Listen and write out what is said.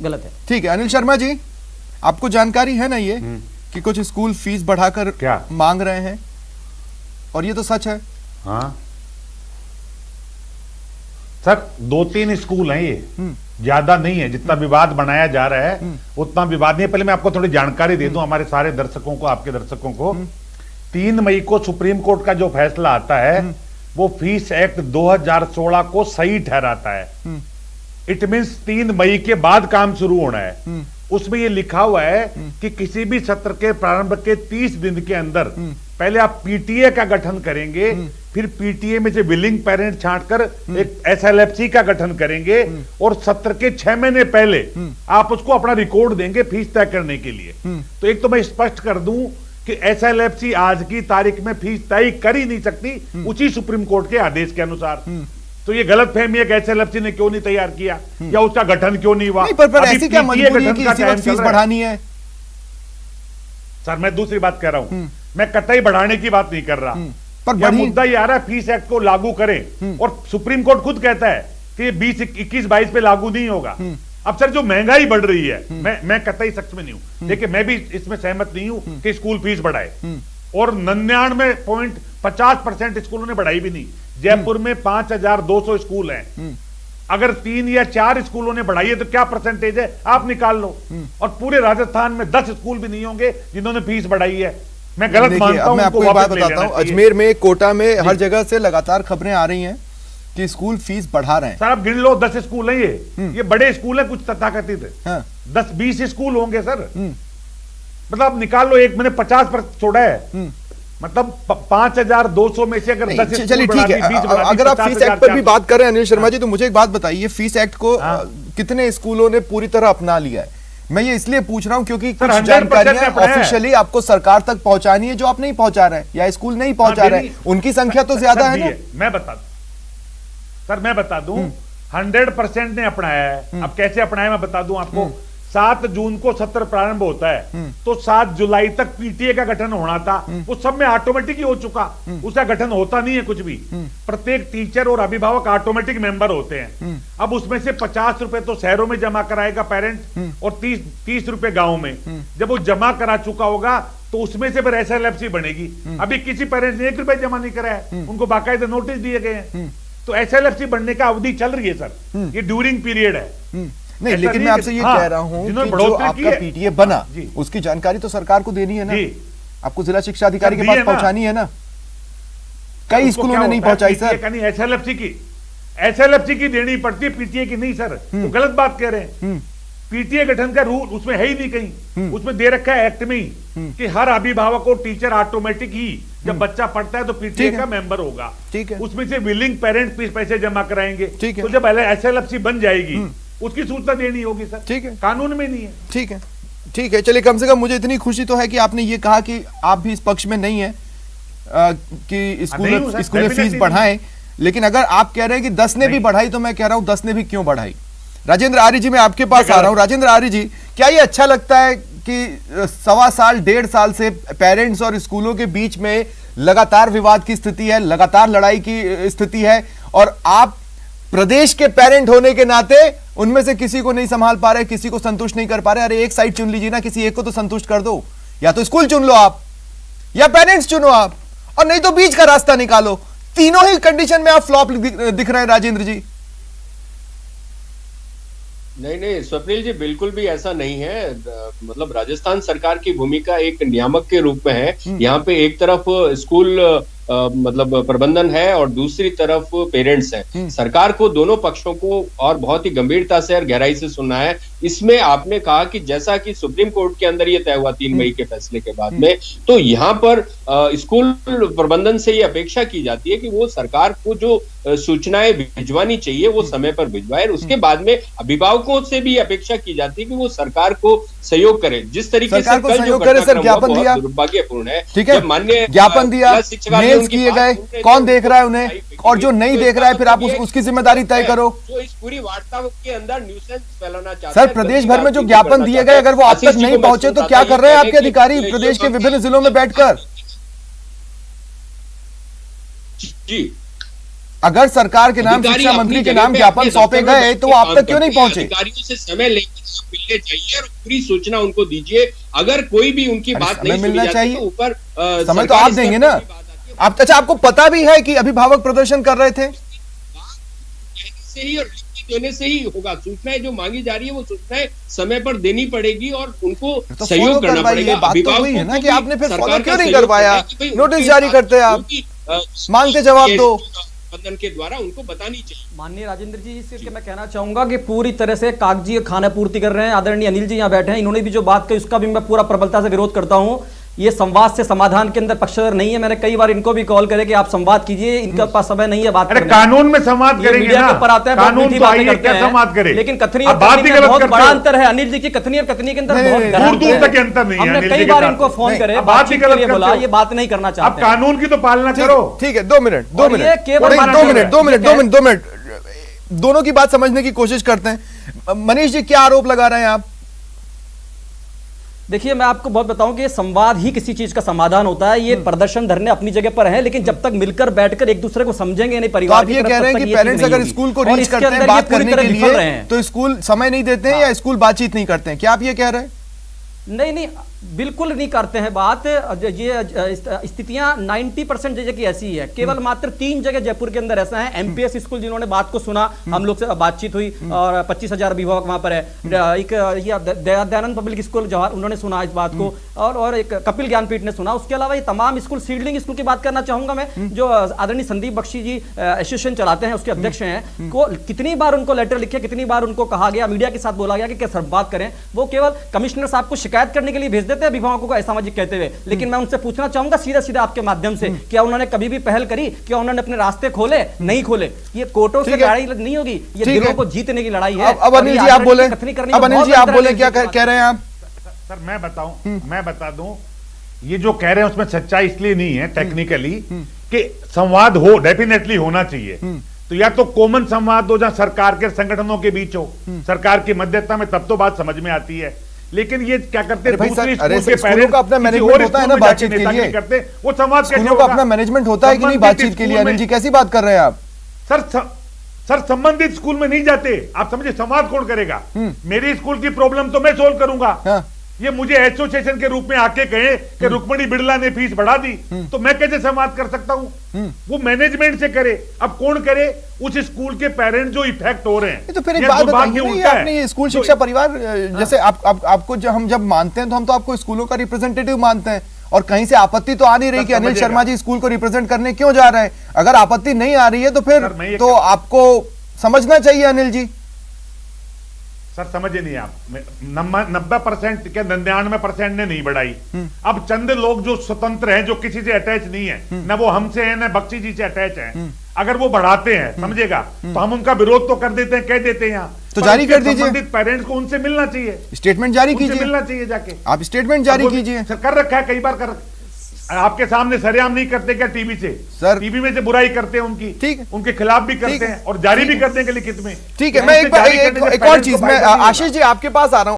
गलत है। ठीक है अनिल शर्मा जी, आपको जानकारी है ना ये कि कुछ स्कूल फीस बढ़ाकर क्या मांग रहे हैं, और ये तो सच है। हाँ सर, 2-3 स्कूल हैं ये, ज्यादा नहीं है। जितना विवाद बनाया जा रहा है उतना विवाद नहीं है। पहले मैं आपको थोड़ी जानकारी दे दूं हमारे सारे दर्शकों को, आपके दर्शकों को। 3 मई को सुप्रीम कोर्ट का जो फैसला आता है वो फीस एक्ट 2016 को सही ठहराता है। इट मीन्स 3 मई के बाद काम शुरू होना है। उसमें ये लिखा हुआ है कि किसी भी सत्र के प्रारंभ के 30 दिन के अंदर पहले आप पीटीए का गठन करेंगे, फिर पीटीए में से विलिंग पेरेंट छांटकर एक एसएलएफसी का गठन करेंगे, और सत्र के 6 महीने पहले आप उसको अपना रिकॉर्ड देंगे फीस तय करने के लिए। तो एक तो मैं स्पष्ट कर दूं कि एसएलएफसी आज की तारीख में फीस तय कर ही नहीं सकती उसी सुप्रीम कोर्ट के आदेश के अनुसार। तो ये गलत फहमी है कि एसएलएफसी ने क्यों नहीं तैयार किया या उसका गठन क्यों नहीं हुआ। पर ऐसी क्या मजबूरी है कि इसी वक्त फीस बढ़ानी है? सर मैं दूसरी बात कह रहा हूं, मैं कतई बढ़ाने की बात नहीं कर रहा, पर मुद्दा ये आ रहा है फीस एक्ट को लागू करें, और सुप्रीम कोर्ट खुद कहता है कि 20, 21, 22 पे लागू नहीं होगा। अब सर जो महंगाई बढ़ रही है, मैं कतई सच में नहीं हूं, देखिए मैं भी इसमें सहमत नहीं हूं कि स्कूल फीस बढ़ाए, और 99.50% स्कूलों ने बढ़ाई भी नहीं। जयपुर में 5200 स्कूल हैं, अगर 3 या 4 स्कूलों ने बढ़ाई है तो क्या परसेंटेज है आप निकाल लो। और पूरे राजस्थान में 10 स्कूल भी नहीं होंगे जिन्होंने फीस बढ़ाई है। मैं गलत मानता हूं। मैं आपको एक बात बताता हूं, अजमेर में, कोटा में हर जगह से लगातार खबरें आ रही हैं कि स्कूल फीस बढ़ा रहे हैं। सर आप गिन लो, 10 स्कूल है ये बड़े स्कूल है, कुछ तथाकथित है। 10-20 स्कूल होंगे सर, मतलब आप निकाल लो, एक मैंने 50% छोड़ा है, मतलब 5200 में से अगर 10 चलिए ठीक है। अगर आप फीस एक्ट पर भी बात कर रहे हैं अनिल शर्मा जी, तो मुझे एक बात बताइए, फीस एक्ट को कितने स्कूलों ने पूरी तरह अपना लिया है? मैं ये इसलिए पूछ रहा हूं क्योंकि कुछ जानकारियां ऑफिशियली आपको सरकार तक पहुंचानी है जो आप नहीं पहुंचा रहे हैं, या स्कूल नहीं पहुंचा रहे हैं, उनकी संख्या तो ज्यादा है ना। मैं बता दूं 100% ने अपनाया है। अब कैसे अपनाया मैं बता दूं आपको। 7 जून को सत्र प्रारंभ होता है, तो 7 जुलाई तक पीटीए का गठन होना था, वो सब में ऑटोमेटिक ही हो चुका। उसका गठन होता नहीं है कुछ भी, प्रत्येक टीचर और अभिभावक ऑटोमेटिक मेंबर होते हैं। अब उसमें से 50 रुपए तो शहरों में जमा कराएगा पेरेंट, और 30 रुपए गाँव में। जब वो जमा करा चुका होगा तो उसमें से फिर एसएलएफसी बनेगी। अभी किसी पेरेंट्स ने 1 रुपए जमा नहीं कराया, उनको बाकायदा नोटिस दिए गए हैं। तो एसएलएफसी बनने का अवधि चल रही है सर, ये ड्यूरिंग पीरियड है। नहीं, लेकिन मैं आपसे ये कह रहा हूं कि जो आपका पीटीए बना उसकी जानकारी तो सरकार को देनी है ना, आपको जिला शिक्षा अधिकारी के पास पहुंचानी है ना। कई स्कूलों ने नहीं पहुंचाई सर। एसएलएफसी की देनी पड़ती है, पीटीए की नहीं सर, तो गलत बात कह रहे हैं। पीटीए गठन का रूल उसमें है ही नहीं कहीं, उसमें दे रखा है एक्ट में ही कि हर अभिभावक और टीचर ऑटोमेटिक ही जब बच्चा पढ़ता है तो पीटीए का मेंबर होगा। ठीक है, उसमें से विलिंग पेरेंट पैसे जमा कराएंगे। तो जब एसएलएफसी बन जाएगी उसकी सूचना देनी होगी सर। ठीक है, कानून में नहीं है। ठीक है, चलिए, कम से कम मुझे इतनी खुशी तो है कि आपने ये कहा कि आप भी इस पक्ष में नहीं है कि स्कूल फीस बढ़ाएं। लेकिन अगर आप कह रहे हैं कि 10 ने भी बढ़ाई, तो मैं कह रहा हूं 10 ने भी क्यों बढ़ाई। राजेंद्र आर्य जी, मैं आपके पास आ रहा हूं। राजेंद्र आर्य जी, क्या ये अच्छा लगता है कि 1.25 साल 1.5 साल से पेरेंट्स और स्कूलों के बीच में लगातार विवाद की स्थिति है, लगातार लड़ाई की स्थिति है, और आप प्रदेश के पेरेंट होने के नाते उनमें से किसी को नहीं संभाल पा रहे, किसी को संतुष्ट नहीं कर पा रहे? अरे एक साइड चुन लीजिए ना, किसी एक को तो संतुष्ट कर दो। या तो स्कूल चुन लो आप, या पेरेंट्स चुनो आप, और नहीं तो बीच का रास्ता निकालो। तीनों ही कंडीशन में आप फ्लॉप दिख रहे हैं राजेंद्र जी। नहीं स्वप्निल जी, बिल्कुल भी ऐसा नहीं है। मतलब राजस्थान सरकार की भूमिका एक नियामक के रूप में है। यहाँ पे एक तरफ स्कूल मतलब प्रबंधन है और दूसरी तरफ पेरेंट्स हैं। सरकार को दोनों पक्षों को और बहुत ही गंभीरता से और गहराई से सुनना है। इसमें आपने कहा कि जैसा कि सुप्रीम कोर्ट के अंदर ये तय हुआ 3 मई के फैसले के बाद में, तो यहाँ पर स्कूल प्रबंधन से ये अपेक्षा की जाती है कि वो सरकार को जो सूचनाएं भिजवानी चाहिए वो समय पर भिजवाए। उसके बाद में अभिभावकों से भी अपेक्षा की जाती है कि वो सरकार को सहयोग करे। जिस तरीके से कल जो ज्ञापन दिया, दुर्भाग्यपूर्ण है। ठीक है, मान्य ज्ञापन दिया, मेल्स किए गए, कौन देख रहा है उन्हें, और जो नहीं देख रहा है फिर आप उसकी जिम्मेदारी तय करो। जो इस पूरी वार्ता के अंदर न्यूसेंस फैलाना चाहते हैं, प्रदेश भर में जो ज्ञापन दिए गए, अगर वो आप तक नहीं पहुंचे तो क्या कर रहे हैं आपके अधिकारी प्रदेश के विभिन्न जिलों में बैठकर? जी, अगर सरकार के नाम, शिक्षा मंत्री के नाम ज्ञापन सौंपे गए तो आप तक क्यों नहीं पहुंचे? अधिकारियों से समय लेकर मिलने चाहिए और पूरी सूचना उनको दीजिए। अगर कोई भी उनकी बात नहीं मिलना चाहिए तो ऊपर समय तो आप देंगे ना आप। अच्छा, आपको पता भी है कि अभिभावक प्रदर्शन कर रहे थे? से ही और लिखित देने से ही होगा। सूचनाएं जो मांगी जा रही है वो सूचनाएं समय पर देनी पड़ेगी और उनको तो सहयोग करना पड़ेगा। बात तो हुई है ना कि आपने फिर फॉलो क्यों नहीं सहयोग करवाया? नोटिस जारी करते आप, मांगते जवाब दो। प्रबंधन के द्वारा उनको बतानी चाहिए। माननीय राजेंद्र जी, इसके मैं कहना चाहूंगा कि पूरी तरह से कागजी खाना पूर्ति कर रहे हैं। आदरणीय अनिल जी यहाँ बैठे हैं, इन्होंने भी जो बात कही उसका भी मैं पूरा प्रबलता से विरोध करता हूं। ये संवाद से समाधान के अंदर पक्षधर नहीं है। मैंने कई बार इनको भी कॉल करे कि आप संवाद कीजिए, इनके पास समय नहीं है बात करने। कानून में संवाद करेंगे मीडिया के ऊपर आता है, बहुत मीठी बातें करते हैं, संवाद करे, लेकिन कथनी और कथनी में बहुत बड़ा अंतर है। अनिल जी की कथनी और कथनी के अंदर बहुत दूर तक अंतर नहीं है। हमने कई बार इनको फोन करे, बातचीत के लिए बोला, ये बात नहीं करना चाहते। आप कानून की तो पालना करो। ठीक है, 2 मिनट दोनों की बात समझने की कोशिश करते हैं। मनीष जी, क्या आरोप लगा रहे हैं आप? देखिए, मैं आपको बहुत बताऊं कि संवाद ही किसी चीज का समाधान होता है। ये प्रदर्शन धरने अपनी जगह पर है, लेकिन जब तक मिलकर बैठकर एक दूसरे को समझेंगे नहीं परिवार, तो आप ये कह रहे हैं कि पेरेंट्स अगर स्कूल को रीच करते हैं बात करने के लिए तो स्कूल समय नहीं देते हैं या स्कूल बातचीत नहीं करते हैं, क्या आप ये कह रहे हैं? नहीं, बिल्कुल नहीं करते हैं बात। ये स्थितियां 90% जगह की ऐसी है। केवल मात्र 3 जगह जयपुर के अंदर ऐसा है। एमपीएस स्कूल जिन्होंने बात को सुना, हम लोग से बातचीत हुई और 25,000 अभिभावक वहां पर है। एक दयानंद पब्लिक स्कूल जवाहर, उन्होंने सुना इस बात को, और एक कपिल ज्ञानपीठ ने सुना। उसके अलावा ये तमाम स्कूल, सीडलिंग स्कूल की बात करना चाहूंगा मैं, जो आदरणीय संदीप बख्शी जी एसोसिएशन चलाते हैं, उसके अध्यक्ष हैं, को कितनी बार उनको लेटर लिखे, कितनी बार उनको कहा गया, मीडिया के साथ बोला गया कि क्या बात करें, वो केवल कमिश्नर साहब को शिकायत करने के लिए भेज देते हैं अभिभावकों को असामाजिक कहते हुए। लेकिन मैं उनसे पूछना चाहूंगा सीधे आपके माध्यम से, क्या उन्होंने कभी भी पहल करी? क्या उन्होंने अपने रास्ते खोले? नहीं खोले। ये कोर्टों से लड़ाई नहीं होगी, ये दिलों को जीतने की लड़ाई है। अब अनिल जी आप बोले, क्या कह रहे हैं आप? सर मैं बता दूं, ये जो कह रहे हैं उसमें सच्चाई इसलिए नहीं है टेक्निकली कि संवाद हो, डेफिनेटली होना चाहिए। तो या तो कॉमन संवाद हो जहां सरकार के संगठनों के बीच हो, सरकार की मध्यस्थता में, तब तो बात समझ में आती है। लेकिन ये क्या करते हैं, दूसरी स्कूल के पेरेंट्स का अपना मैनेजमेंट होता है ना बातचीत के लिए, करते वो संवाद कैसे होगा? अपना मैनेजमेंट होता है कि नहीं बातचीत के लिए? अनिल जी, कैसी बात कर रहे हैं आप? सर संबंधित स्कूल में नहीं जाते, आप समझे, संवाद कौन करेगा? मेरी स्कूल की प्रॉब्लम तो मैं सोल्व करूंगा। ये मुझे एसोसिएशन के रूप में आके कहे कि रुक्मणी बिड़ला ने फीस बढ़ा दी, तो मैं कैसे संवाद कर सकता हूं? वो मैनेजमेंट से करे। अब कौन करे? उस स्कूल के पेरेंट जो इफेक्ट हो रहे हैं। तो फिर एक बात बताइए, आपने ये स्कूल शिक्षा परिवार जैसे आपको जब मानते हैं तो हम तो आपको स्कूलों का रिप्रेजेंटेटिव मानते हैं, और कहीं से आपत्ति तो आ नहीं रही कि अनिल शर्मा जी स्कूल को रिप्रेजेंट करने क्यों जा रहे हैं। अगर आपत्ति नहीं आ रही है तो फिर तो आपको समझना चाहिए अनिल जी। सर समझे नहीं आप, 90% क्या 99% ने नहीं बढ़ाई। अब चंद लोग जो स्वतंत्र हैं, जो किसी से अटैच नहीं है, ना वो हमसे है ना बख्शी जी से अटैच है, अगर वो बढ़ाते हैं, समझेगा, तो हम उनका विरोध तो कर देते हैं, कह देते हैं यहाँ, तो जारी कर दीजिए। संबंधित पेरेंट्स को उनसे मिलना चाहिए, स्टेटमेंट जारी कीजिए, मिलना चाहिए जाके। आप स्टेटमेंट जारी कीजिए। सर कर रखा है, कई बार कर, आपके सामने सरेआम नहीं करते क्या टीवी से? सर टीवी में से बुराई करते हैं उनकी, ठीक है, उनके खिलाफ भी करते हैं और जारी भी करते हैं लिखित में। ठीक है, मैं एक और चीज में आशीष जी आपके पास आ रहा हूं।